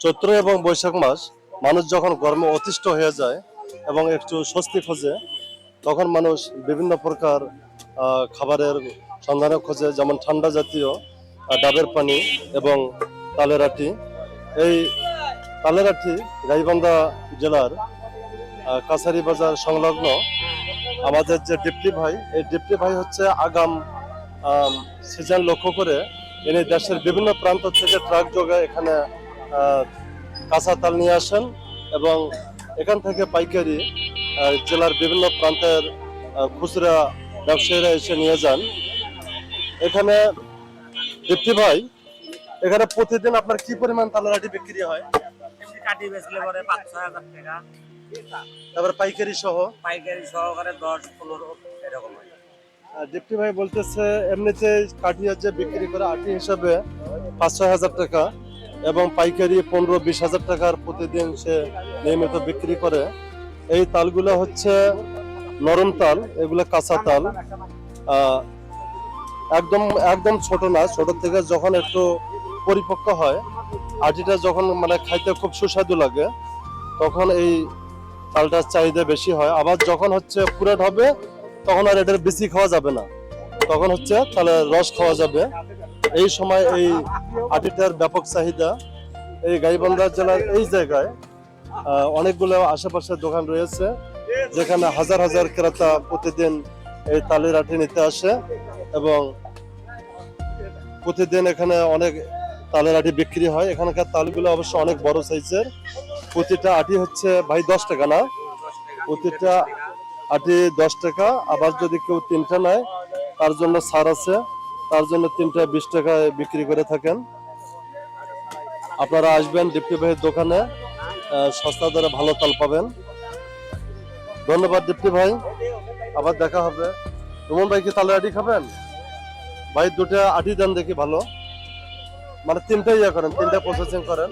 চৈত্র এবং বৈশাখ মাস মানুষ যখন গরমে অতিষ্ঠ হয়ে যায় এবং একটু স্বস্তি খোঁজে, তখন মানুষ বিভিন্ন প্রকার খাবারের সন্ধানে খোঁজে, যেমন ঠান্ডা জাতীয় ডাবের পানি এবং তালের আটি। এই তালের আটি গাইবান্ধা জেলার কাছারি বাজার সংলগ্ন আমাদের যে ডিপটি ভাই, এই ডিপটি ভাই হচ্ছে আগাম সিজন লক্ষ্য করে ইনি দেশের বিভিন্ন প্রান্ত থেকে ট্রাক যোগে এখানে কাঁচা তাল নিয়ে আসেন এবং এখান থেকে পাইকারি জেলার বিভিন্ন প্রান্তের খুচরা ব্যবসায়ীরা এসে নিয়ে যান। এখানে দীপ্তি ভাই, এখানে প্রতিদিন আপনার কি পরিমাণ তালের আটি বিক্রি হয়? তারপরে পাইকারি সহকারে 10-15 এরকম হয়। দীপ্তি ভাই বলতেছে এমনিতে কাঠিয়া যে বিক্রি করে আটি হিসাবে 5-6 হাজার টাকা এবং পাইকারি 15-20 হাজার টাকার প্রতিদিন সে নিয়মিত বিক্রি করে। এই তালগুলো হচ্ছে নরম তাল, এগুলো কাঁচা তাল, একদম একদম ছোট না, ছোট থেকে যখন একটু পরিপক্ক হয়, আটিটা যখন মানে খাইতে খুব সুস্বাদু লাগে, তখন এই তালটার চাহিদা বেশি হয়। আবার যখন হচ্ছে পুরাট হবে, তখন আর এটার বেশি খাওয়া যাবে না, তখন হচ্ছে তালের রস খাওয়া যাবে। এই সময় এই আটিটার ব্যাপক চাহিদা। এই গাইবান্ধা জেলার এই জায়গায় অনেকগুলো আশেপাশে দোকান রয়েছে, যেখানে হাজার হাজার ক্রেতা প্রতিদিন এই তালের আটি নিতে আসে এবং প্রতিদিন এখানে অনেক তালের আটি বিক্রি হয়। এখানকার তালগুলো অবশ্য অনেক বড় সাইজের। প্রতিটা আটি হচ্ছে ভাই 10 টাকা না? প্রতিটা আটি 10 টাকা। আবার যদি কেউ 3টা নেয় তার জন্য ছাড় আছে, তার জন্য 3টা 20 টাকায় বিক্রি করে থাকেন। আপনারা আসবেন দীপ্তি ভাইয়ের দোকানে, সস্তা দরে ভালো তাল পাবেন। ধন্যবাদ দীপ্তি ভাই, আবার দেখা হবে। রুমন ভাই কি তালের আটি খাবেন? ভাই 2টা আটি দেন দেখি, ভালো মানে 3টা ইয়ে করেন, 3টা প্রসেসিং করেন,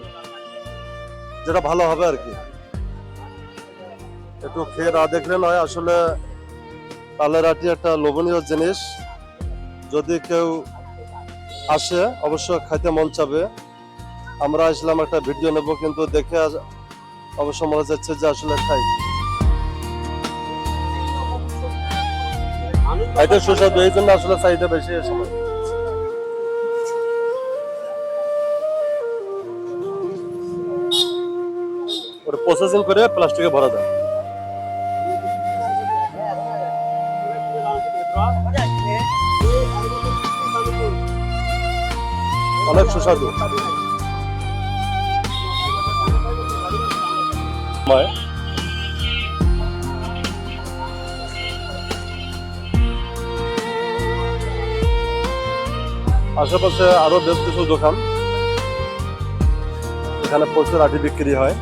যেটা ভালো হবে আর কি। একটু খেয়ে না দেখলে নয়, আসলে তালের আটি একটা লোভনীয় জিনিস। যদি কেউ আসে অবশ্য খাইতে মন চাবে। আমরা আসলাম একটা ভিডিও নেব, কিন্তু দেখে অবশ্য মনে যাচ্ছে যে আসলে খাই। খাইতে সুস্বাদু, এই জন্য আসলে চাহিদা বেশি এ সময়। ওটা প্রসেসিং করে প্লাস্টিকে ভরা যায়। অনেক সুস্বাদু। আশেপাশে আরো বেশ কিছু দোকান, এখানে প্রচুর আটি বিক্রি হয়।